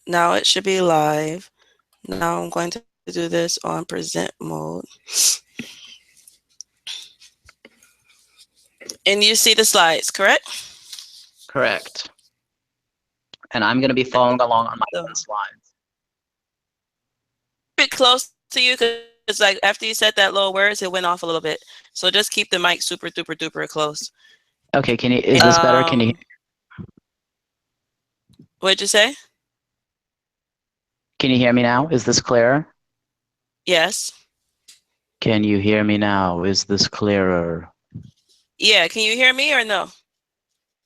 Now it should be live. Now I'm going to do this on present mode. And you see the slides, correct? Correct. And I'm going to be following along on my So, own slides. keep it close to you because like after you said that little words, it went off a little bit. So just keep the mic super duper duper close. Okay, is this better? Can you What'd you say? hear me now? Is this clearer? Yes. Can you hear me now? Is this clearer? Yeah, can you hear me or no?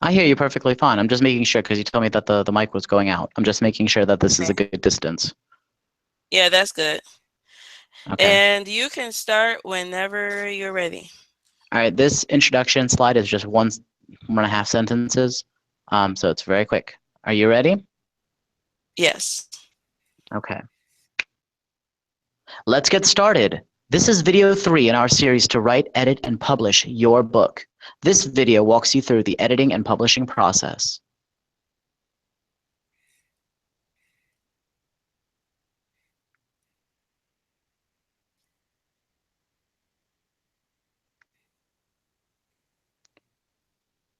I hear you perfectly fine. I'm just making sure because you told me that the mic was going out. I'm just making sure that this is a good distance. Yeah, that's good. Okay. And you can start whenever you're ready. All right, this introduction slide is just one and a half sentences, so it's very quick. Are you ready? Yes. Okay. Let's get started. This is video 3 in our series to write, edit, and publish your book. This video walks you through the editing and publishing process.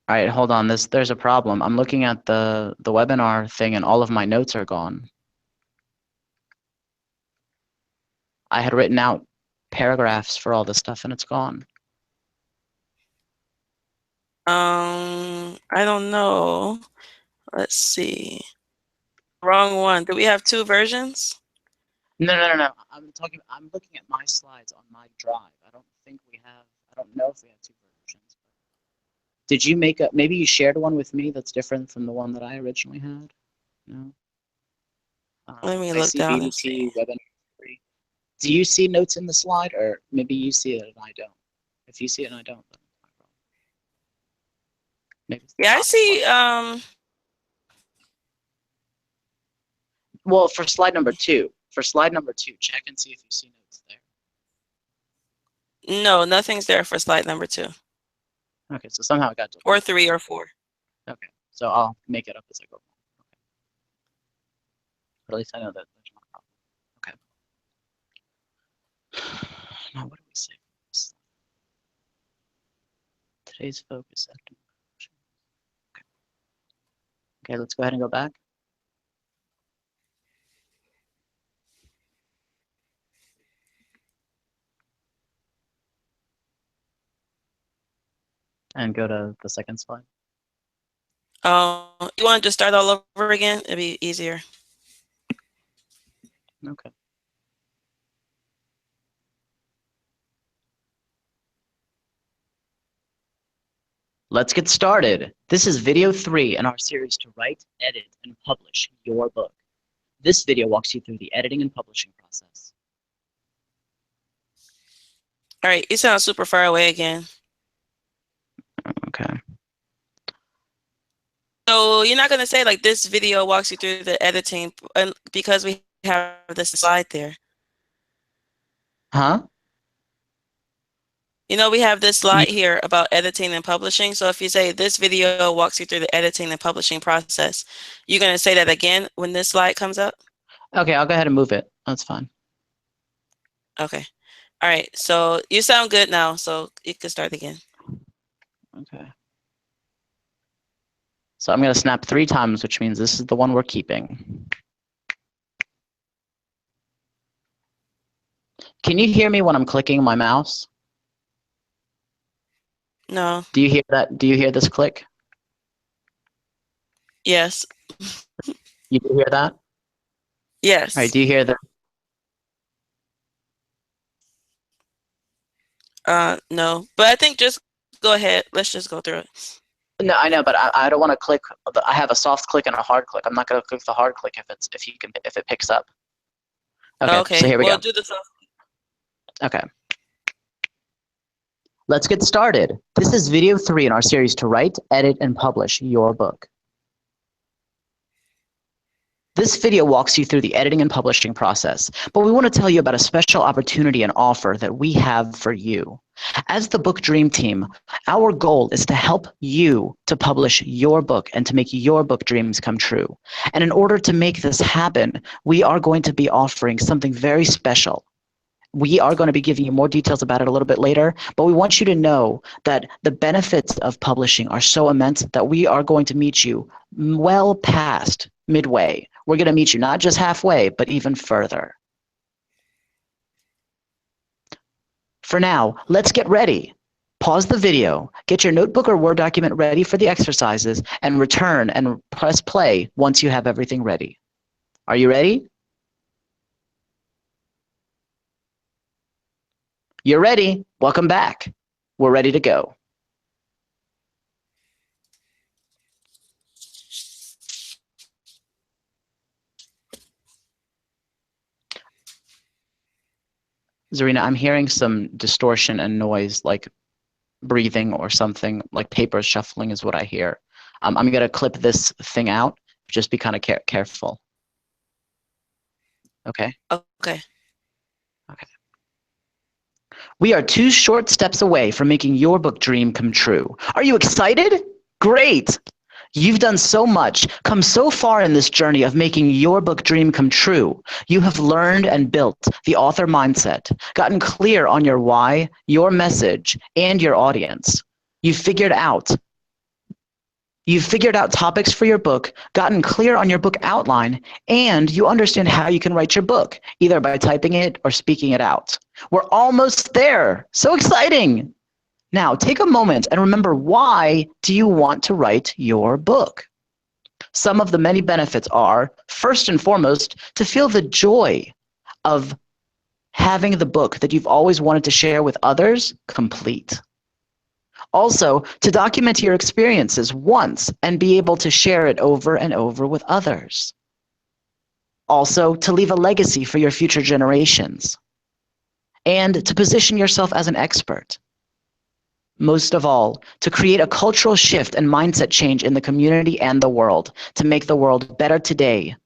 All right, hold on. There's a problem. I'm looking at the webinar thing and all of my notes are gone. I had written out paragraphs for all this stuff and it's gone. I don't know. Let's see. Wrong one. Do we have 2 versions? No. I'm looking at my slides on my drive. I don't know if we have 2 versions. Did you maybe you shared one with me that's different from the one that I originally had? No? Let me I look see down and see. BBT, webinar 3. Do you see notes in the slide, or maybe you see it and I don't? If you see it and I don't, then it's my problem. Maybe Yeah, I see. Well, for slide number 2, check and see if you see notes there. No, nothing's there for slide number 2. Okay, so somehow it got deleted. Or 3 or 4. Okay, so I'll make it up as I go along. Okay. But at least I know that there's no problem. Okay. Now, what do we say for this? Today's focus. Okay. Okay, let's go ahead and go back. And go to the second slide. You want to just start all over again? It'd be easier. Okay. Let's get started. This is video 3 in our series to write, edit, and publish your book. This video walks you through the editing and publishing process. All right, you sound super far away again. Okay. So you're not going to say like this video walks you through the editing because we have this slide there. Huh? You know, we have this slide here about editing and publishing. So if you say this video walks you through the editing and publishing process, you're going to say that again when this slide comes up? Okay, I'll go ahead and move it. That's fine. Okay. All right. So you sound good now. So you can start again. Okay. So I'm going to snap 3 times, which means this is the one we're keeping. Can you hear me when I'm clicking my mouse? No. Do you hear that? Do you hear this click? Yes. You do hear that? Yes. All right, do you hear that? No, but I think just go ahead. Let's just go through it. No, I know, but I don't want to click. I have a soft click and a hard click. I'm not going to click the hard click if it picks up. Okay, so here we go. Do the soft. Okay. Let's get started. This is video 3 in our series to write, edit, and publish your book. This video walks you through the editing and publishing process, but we want to tell you about a special opportunity and offer that we have for you. As the Book Dream Team, our goal is to help you to publish your book and to make your book dreams come true. And in order to make this happen, we are going to be offering something very special. We are going to be giving you more details about it a little bit later, but we want you to know that the benefits of publishing are so immense that we are going to meet you well past midway. We're going to meet you not just halfway, but even further. For now, let's get ready. Pause the video, get your notebook or Word document ready for the exercises, and return and press play once you have everything ready. Are you ready? You're ready. Welcome back. We're ready to go. Zarina, I'm hearing some distortion and noise, like breathing or something, like paper shuffling is what I hear. I'm going to clip this thing out. Just be kind of careful. Okay? Okay. Okay. We are 2 short steps away from making your book dream come true. Are you excited? Great! You've done so much, come so far in this journey of making your book dream come true. You have learned and built the author mindset, gotten clear on your why, your message, and your audience. You've figured out topics for your book, gotten clear on your book outline, and you understand how you can write your book, either by typing it or speaking it out. We're almost there. So exciting. Now, take a moment and remember, why do you want to write your book? Some of the many benefits are, first and foremost, to feel the joy of having the book that you've always wanted to share with others complete. Also, to document your experiences once and be able to share it over and over with others. Also, to leave a legacy for your future generations. And to position yourself as an expert. Most of all, to create a cultural shift and mindset change in the community and the world, to make the world better today,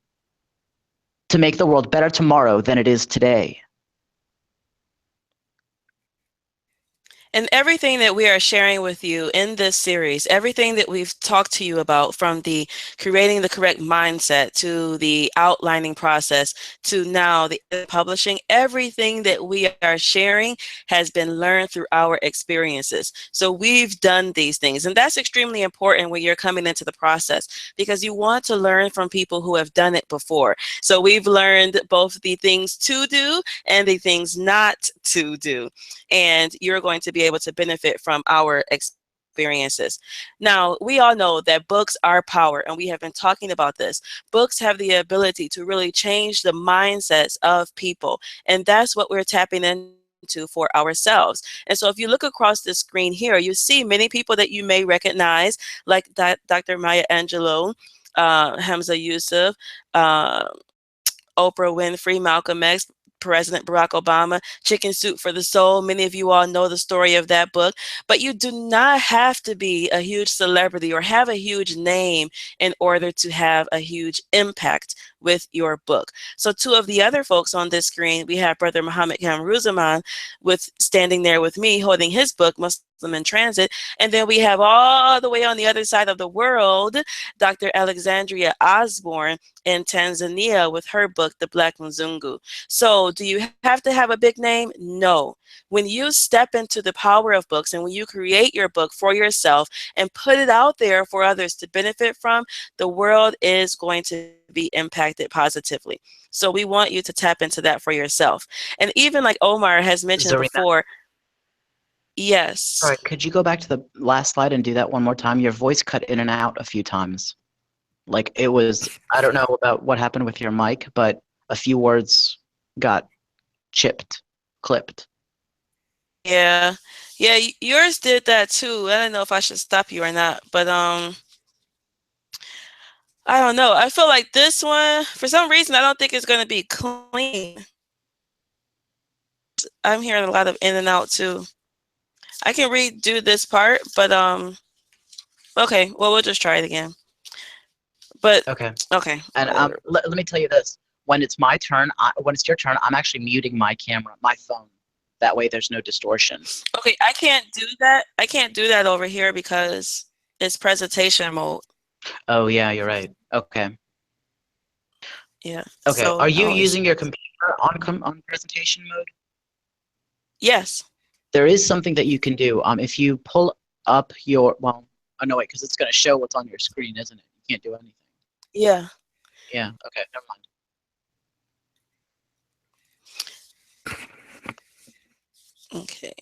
to make the world better tomorrow than it is today. And everything that we are sharing with you in this series, everything that we've talked to you about, from the creating the correct mindset to the outlining process to now the publishing, everything that we are sharing has been learned through our experiences. So we've done these things, and that's extremely important when you're coming into the process, because you want to learn from people who have done it before. So we've learned both the things to do and the things not to do, and you're going to be able to benefit from our experiences. Now, we all know that books are power, and we have been talking about this. Books have the ability to really change the mindsets of people, and that's what we're tapping into for ourselves. And so if you look across the screen here, you see many people that you may recognize, like Dr. Maya Angelou, Hamza Yusuf, uh, Oprah Winfrey, Malcolm X, President Barack Obama, Chicken Soup for the Soul. Many of you all know the story of that book, but you do not have to be a huge celebrity or have a huge name in order to have a huge impact with your book. So 2 of the other folks on this screen, we have Brother Muhammad Kamruzaman with standing there with me holding his book, Muslim in Transit. And then we have all the way on the other side of the world, Dr. Alexandria Osborne in Tanzania with her book, The Black Mzungu. So do you have to have a big name? No. When you step into the power of books and when you create your book for yourself and put it out there for others to benefit from, the world is going to be impacted positively. So we want you to tap into that for yourself. And even like Omar has mentioned Zarina, before, yes. sorry, could you go back to the last slide and do that one more time? Your voice cut in and out a few times. Like it was, I don't know about what happened with your mic, but a few words got clipped. Yeah. Yeah, yours did that too. I don't know if I should stop you or not, but I don't know. I feel like this one, for some reason, I don't think it's going to be clean. I'm hearing a lot of in and out too. I can redo this part, but okay, well, we'll just try it again. But Okay. okay, And whatever. let me tell you this. When it's my turn, when it's your turn, I'm actually muting my camera, my phone. That way there's no distortion. Okay, I can't do that. I can't do that over here because it's presentation mode. Oh, yeah, you're right. Okay. Yeah. Okay. So Are you no, using your computer on presentation mode? yes. There is something that you can do. If you pull up your, well, oh no, wait, because it's going to show what's on your screen, isn't it? You can't do anything. Yeah. Yeah. Okay. Never mind. Okay.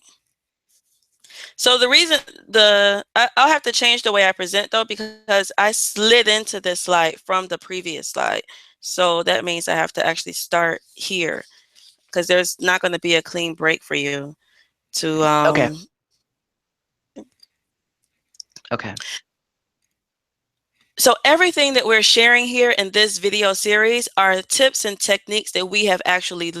So the reason I'll have to change the way I present though because I slid into this slide from the previous slide. So that means I have to actually start here because there's not going to be a clean break for you to Okay. Okay. So everything that we're sharing here in this video series are tips and techniques that we have actually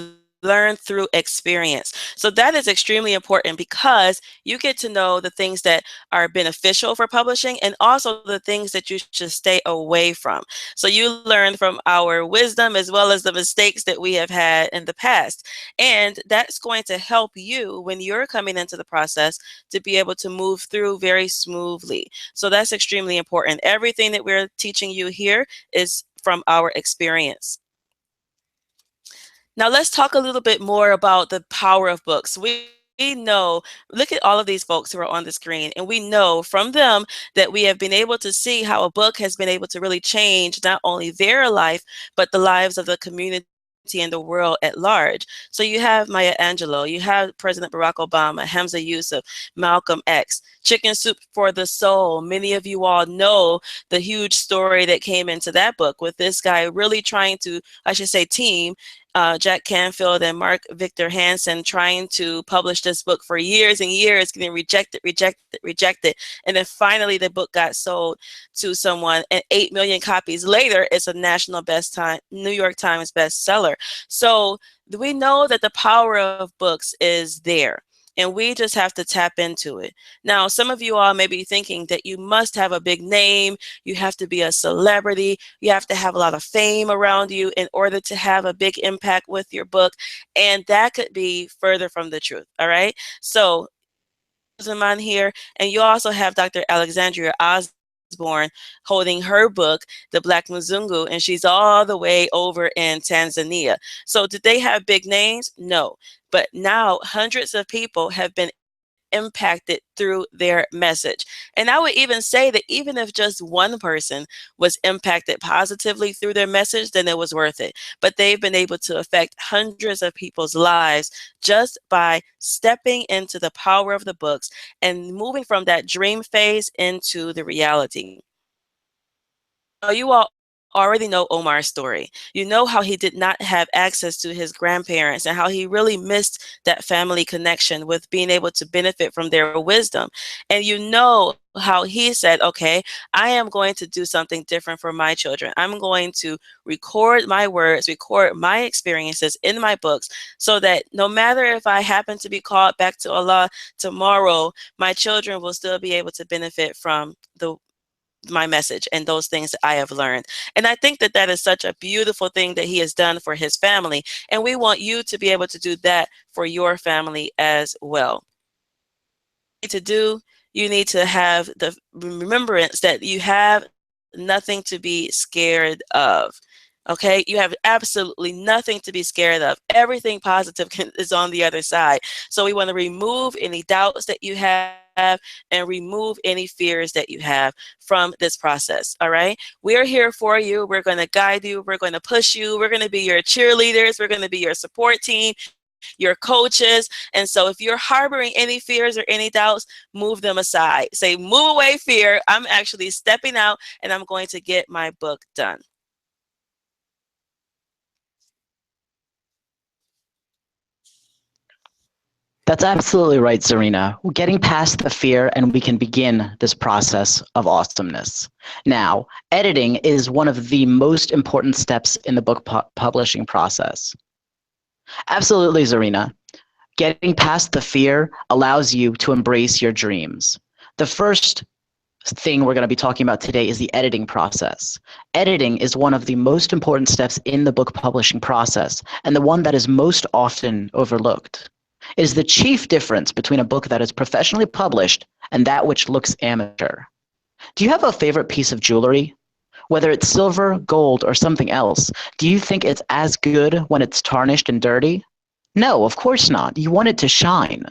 learned through experience. So that is extremely important because you get to know the things that are beneficial for publishing and also the things that you should stay away from. So you learn from our wisdom as well as the mistakes that we have had in the past. And that's going to help you when you're coming into the process to be able to move through very smoothly. So that's extremely important. Everything that we're teaching you here is from our experience. Now let's talk a little bit more about the power of books. We know, look at all of these folks who are on the screen, and we know from them that we have been able to see how a book has been able to really change not only their life, but the lives of the community and the world at large. So you have Maya Angelou, you have President Barack Obama, Hamza Yusuf, Malcolm X, Chicken Soup for the Soul. Many of you all know the huge story that came into that book with this guy really trying to, I should say, team Jack Canfield and Mark Victor Hansen trying to publish this book for years and years, getting rejected, rejected, rejected. And then finally the book got sold to someone, and 8 million copies later, it's a national New York Times bestseller. So we know that the power of books is there. And we just have to tap into it. Now, some of you all may be thinking that you must have a big name, you have to be a celebrity, you have to have a lot of fame around you in order to have a big impact with your book. And that could be further from the truth. All right. So on here, and you also have Dr. Alexandria Osborne holding her book, The Black Mzungu, and she's all the way over in Tanzania. So did they have big names? No. But now hundreds of people have been impacted through their message. And I would even say that even if just one person was impacted positively through their message, then it was worth it. But they've been able to affect hundreds of people's lives just by stepping into the power of the books and moving from that dream phase into the reality. Now, you all already know Omar's story. You know how he did not have access to his grandparents and how he really missed that family connection with being able to benefit from their wisdom. And you know how he said, okay, I am going to do something different for my children. I'm going to record my words, record my experiences in my books so that no matter if I happen to be called back to Allah tomorrow, my children will still be able to benefit from the my message and those things that I have learned. And I think that that is such a beautiful thing that he has done for his family. And we want you to be able to do that for your family as well. Need to do, you need to have the remembrance that you have nothing to be scared of. Okay, you have absolutely nothing to be scared of. Everything positive is on the other side. So we want to remove any doubts that you have and remove any fears that you have from this process. All right, we're here for you. We're going to guide you. We're going to push you. We're going to be your cheerleaders. We're going to be your support team, your coaches. And so if you're harboring any fears or any doubts, move them aside. Say, move away fear. I'm actually stepping out and I'm going to get my book done. That's absolutely right, Zarina. We're getting past the fear and we can begin this process of awesomeness. Now, editing is one of the most important steps in the book publishing process. Absolutely, Zarina. Getting past the fear allows you to embrace your dreams. The first thing we're going to be talking about today is the editing process. Editing is one of the most important steps in the book publishing process, and the one that is most often overlooked. It is the chief difference between a book that is professionally published and that which looks amateur. Do you have a favorite piece of jewelry? Whether it's silver, gold, or something else, do you think it's as good when it's tarnished and dirty? No, of course not. You want it to shine.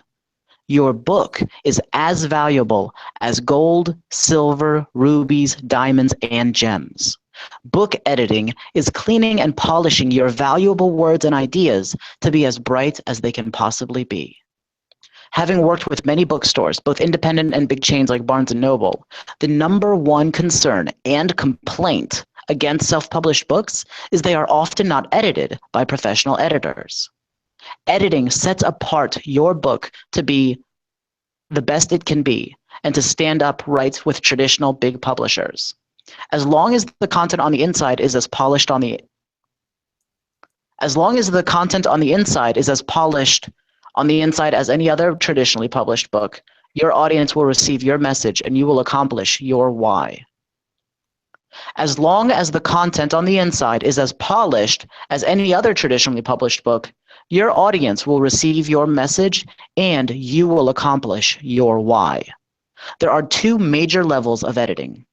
Your book is as valuable as gold, silver, rubies, diamonds, and gems. Book editing is cleaning and polishing your valuable words and ideas to be as bright as they can possibly be. Having worked with many bookstores, both independent and big chains like Barnes& Noble, the number one concern and complaint against self-published books is they are often not edited by professional editors. Editing sets apart your book to be the best it can be and to stand up right with traditional big publishers. As long as the content on the inside is as polished on the as long as the content on the inside is as polished on the inside as any other traditionally published book, your audience will receive your message and you will accomplish your why. As long as the content on the inside is as polished as any other traditionally published book, your audience will receive your message and you will accomplish your why. There are two major levels of editing.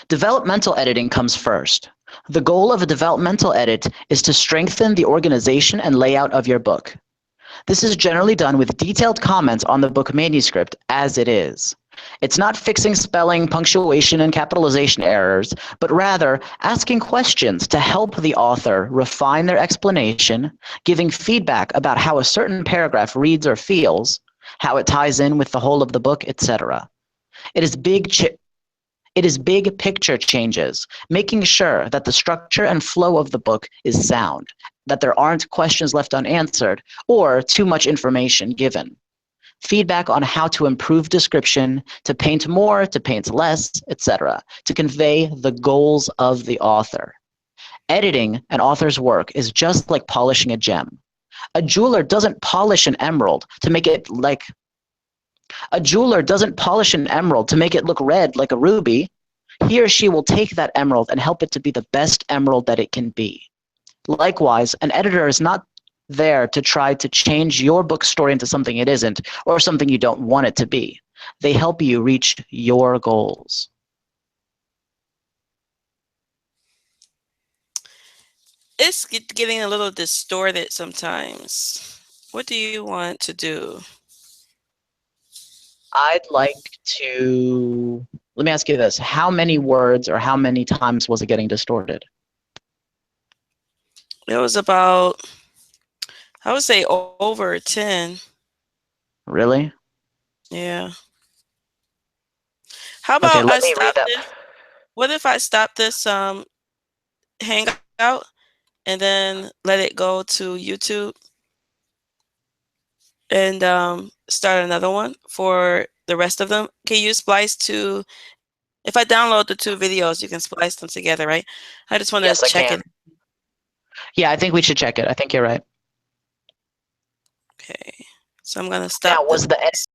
Developmental editing comes first. The goal of a developmental edit is to strengthen the organization and layout of your book. This is generally done with detailed comments on the book manuscript as it is. It's not fixing spelling, punctuation, and capitalization errors, but rather asking questions to help the author refine their explanation, giving feedback about how a certain paragraph reads or feels, how it ties in with the whole of the book, etc. It is big picture changes, making sure that the structure and flow of the book is sound, that there aren't questions left unanswered or too much information given. Feedback on how to improve description, to paint more, to paint less, etc., to convey the goals of the author. Editing an author's work is just like polishing a gem. A jeweler doesn't polish an emerald to make it like A jeweler doesn't polish an emerald to make it look red like a ruby. He or she will take that emerald and help it to be the best emerald that it can be. Likewise, an editor is not there to try to change your book story into something it isn't or something you don't want it to be. They help you reach your goals. It's getting a little distorted sometimes. What do you want to do? I'd like to, let me ask you this. How many words or how many times was it getting distorted? It was about, I would say over 10. Really? Yeah. How Okay, about I let me read stop that. this? What if I stop this hangout and then let it go to YouTube and start another one for the rest of them? Can you splice to, if I download the two videos, you can splice them together, right? I just want to Yes, I check it. can. Yeah, I think we should check it. I think you're right. Okay. So I'm going to Now, stop was the this.